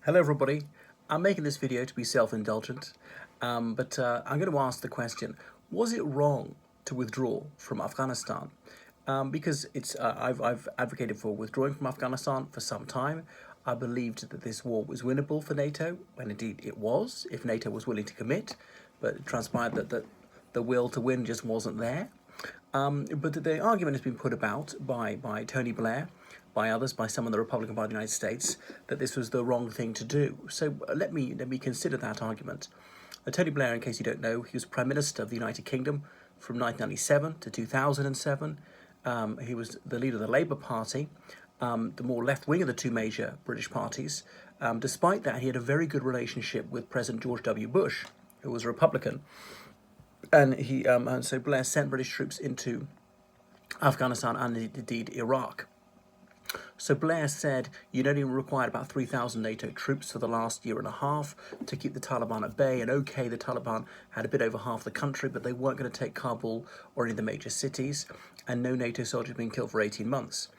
Hello everybody, I'm making this video to be self-indulgent, but I'm going to ask the question, was it wrong to withdraw from Afghanistan? Because I've advocated for withdrawing from Afghanistan for some time. I believed that this war was winnable for NATO, when indeed it was, if NATO was willing to commit, but it transpired that the will to win just wasn't there. But the argument has been put about by Tony Blair, by others, by some of the Republican Party of the United States, that this was the wrong thing to do. So let me consider that argument. Tony Blair, in case you don't know, he was Prime Minister of the United Kingdom from 1997 to 2007. He was the leader of the Labour Party, the more left wing of the two major British parties. Despite that, he had a very good relationship with President George W. Bush, who was a Republican. And so Blair sent British troops into Afghanistan and indeed Iraq. So Blair said you'd only required about 3,000 NATO troops for the last year and a half to keep the Taliban at bay. And okay, the Taliban had a bit over half the country, but they weren't going to take Kabul or any of the major cities, and no NATO soldiers had been killed for 18 months.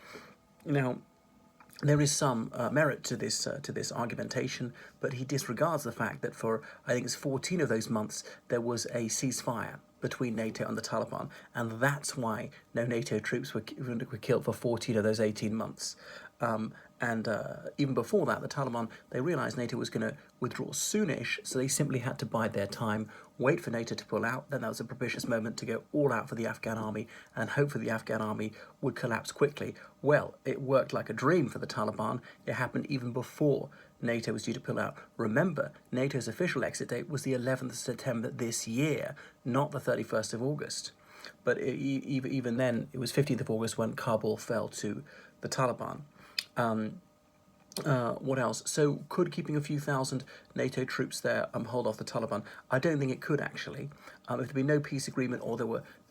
Now, there is some merit to this argumentation, but he disregards the fact that for, I think it's 14 of those months, there was a ceasefire between NATO and the Taliban, and that's why no NATO troops were killed for 14 of those 18 months. And even before that, the Taliban, they realised NATO was going to withdraw soonish, so they simply had to bide their time, wait for NATO to pull out. Then that was a propitious moment to go all out for the Afghan army and hope for the Afghan army would collapse quickly. Well, it worked like a dream for the Taliban. It happened even before NATO was due to pull out. Remember, NATO's official exit date was the 11th of September this year, not the 31st of August. But even then, it was 15th of August when Kabul fell to the Taliban. What else? So could keeping a few thousand NATO troops there hold off the Taliban? I don't think it could actually. If there'd been no peace agreement, or there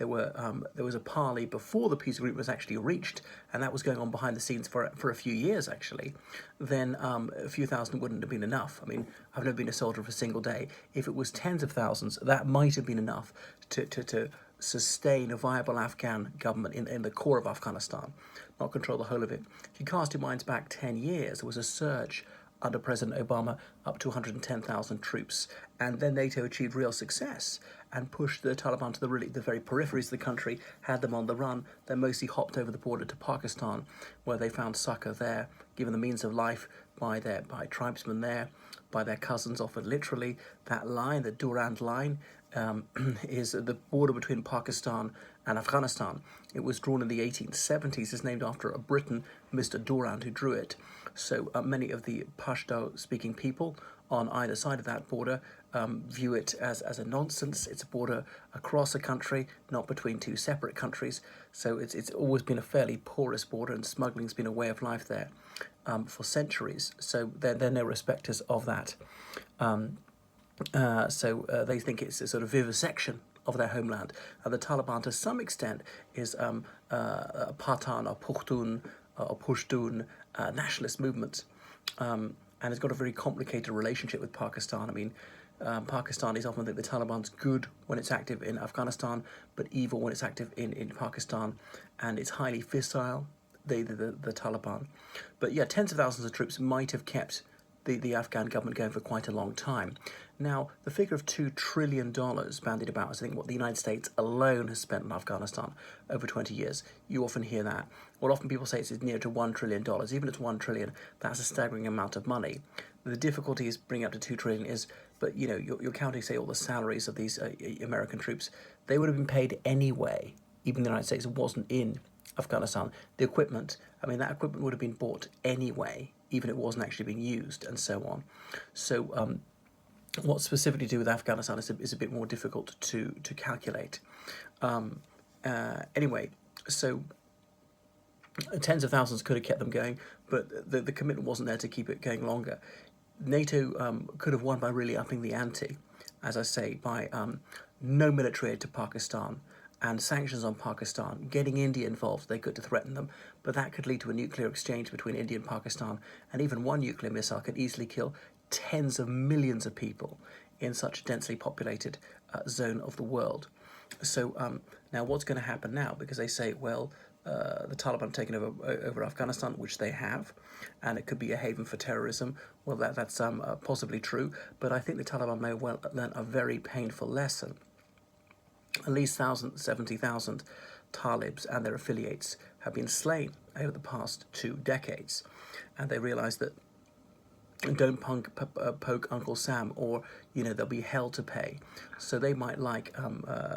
was a parley before the peace agreement was actually reached, and that was going on behind the scenes for a few years actually, then a few thousand wouldn't have been enough. I mean, I've never been a soldier for a single day. If it was tens of thousands, that might have been enough to sustain a viable Afghan government in the core of Afghanistan, not control the whole of it. If you cast your minds back 10 years, there was a surge under President Obama up to 110,000 troops, and then NATO achieved real success and pushed the Taliban to the very peripheries of the country, had them on the run. They mostly hopped over the border to Pakistan, where they found succor there, given the means of life by tribesmen there, by their cousins, offered literally. That line, the Durand line, is the border between Pakistan and Afghanistan. It was drawn in the 1870s. It's named after a Briton, Mr. Durand, who drew it. So many of the Pashto-speaking people on either side of that border view it as a nonsense. It's a border across a country, not between two separate countries. So it's always been a fairly porous border, and smuggling's been a way of life there for centuries. So they're no respecters of that. So they think it's a sort of vivisection of their homeland. The Taliban, to some extent, is a Pathan or Pushtun or Pushtun nationalist movement, and it's got a very complicated relationship with Pakistan. I mean, Pakistanis often think the Taliban's good when it's active in Afghanistan, but evil when it's active in Pakistan, and it's highly fissile, the Taliban. But yeah, tens of thousands of troops might have kept the Afghan government going for quite a long time. Now, the figure of $2 trillion bandied about is, I think, what the United States alone has spent on Afghanistan over 20 years. You often hear that. Well, often people say it's near to $1 trillion. Even if it's $1 trillion, that's a staggering amount of money. The difficulty is bringing up to $2 trillion is, but you know, you're counting, say, all the salaries of these American troops. They would have been paid anyway, even the United States wasn't in Afghanistan. The equipment, I mean, that equipment would have been bought anyway, even if it wasn't actually being used, and so on. So what specifically to do with Afghanistan is a bit more difficult to calculate. Anyway, so tens of thousands could have kept them going, but the commitment wasn't there to keep it going longer. NATO could have won by really upping the ante, as I say, by no military aid to Pakistan, and sanctions on Pakistan, getting India involved, they could to threaten them, but that could lead to a nuclear exchange between India and Pakistan, and even one nuclear missile could easily kill tens of millions of people in such a densely populated zone of the world. So now what's going to happen now? Because they say, well, the Taliban taking over Afghanistan, which they have, and it could be a haven for terrorism. Well, that's possibly true, but I think the Taliban may well learn a very painful lesson. At least 70,000 Talibs and their affiliates have been slain over the past 2 decades, and they realise that don't poke Uncle Sam, or there'll be hell to pay. So they might like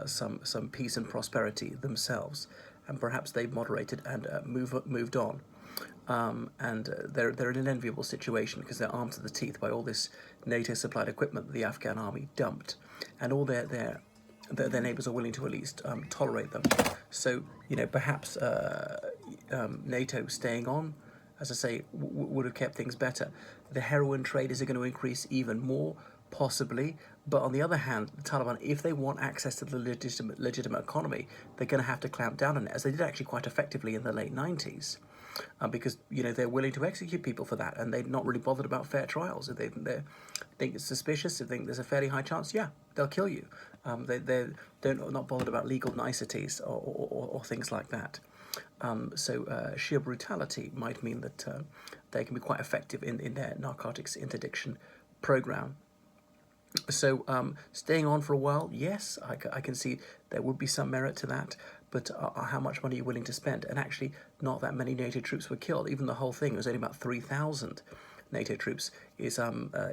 some peace and prosperity themselves, and perhaps they've moderated and moved on. And they're in an enviable situation because they're armed to the teeth by all this NATO supplied equipment that the Afghan army dumped, and all their neighbours are willing to at least tolerate them. So perhaps NATO staying on, as I say, would have kept things better. The heroin trade, is it going to increase even more? Possibly. But on the other hand, the Taliban, if they want access to the legitimate economy, they're going to have to clamp down on it, as they did actually quite effectively in the late 90s. Because they're willing to execute people for that, and they're not really bothered about fair trials. If they think it's suspicious, if they think there's a fairly high chance, yeah, they'll kill you. They're not bothered about legal niceties or things like that. So sheer brutality might mean that they can be quite effective in their narcotics interdiction program. So staying on for a while, yes, I can see there would be some merit to that, but how much money are you willing to spend? And actually, not that many NATO troops were killed. Even the whole thing was only about 3,000 NATO troops. Is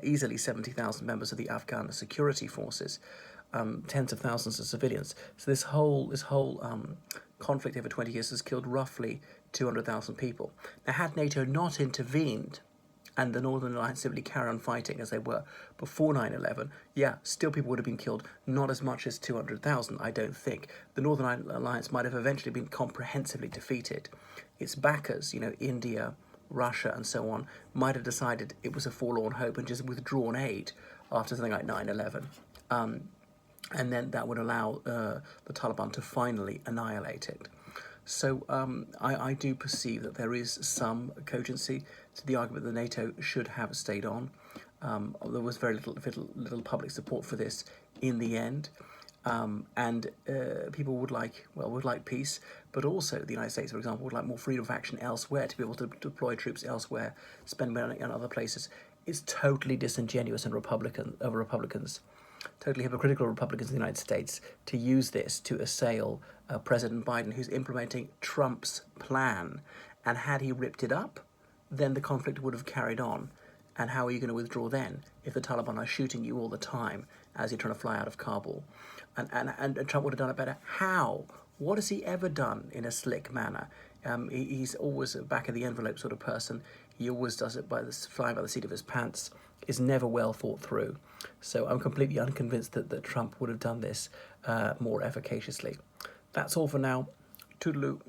easily 70,000 members of the Afghan security forces, tens of thousands of civilians. So this whole conflict over 20 years has killed roughly 200,000 people. Now, had NATO not intervened, and the Northern Alliance simply carry on fighting as they were before 9/11, yeah, still people would have been killed, not as much as 200,000, I don't think. The Northern Alliance might have eventually been comprehensively defeated. Its backers, India, Russia, and so on, might have decided it was a forlorn hope and just withdrawn aid after something like 9/11. And then that would allow the Taliban to finally annihilate it. So I do perceive that there is some cogency to the argument that NATO should have stayed on. There was very little public support for this in the end, and people would like peace, but also the United States, for example, would like more freedom of action elsewhere, to be able to deploy troops elsewhere, spend money in other places. It's totally disingenuous and Republicans. Totally hypocritical Republicans in the United States to use this to assail President Biden, who's implementing Trump's plan. And had he ripped it up, then the conflict would have carried on. And how are you going to withdraw then if the Taliban are shooting you all the time as you're trying to fly out of Kabul? And Trump would have done it better. How? What has he ever done in a slick manner? He's always a back of the envelope sort of person. He always does it flying by the seat of his pants. Is never well thought through. So I'm completely unconvinced that Trump would have done this more efficaciously. That's all for now. Toodaloo.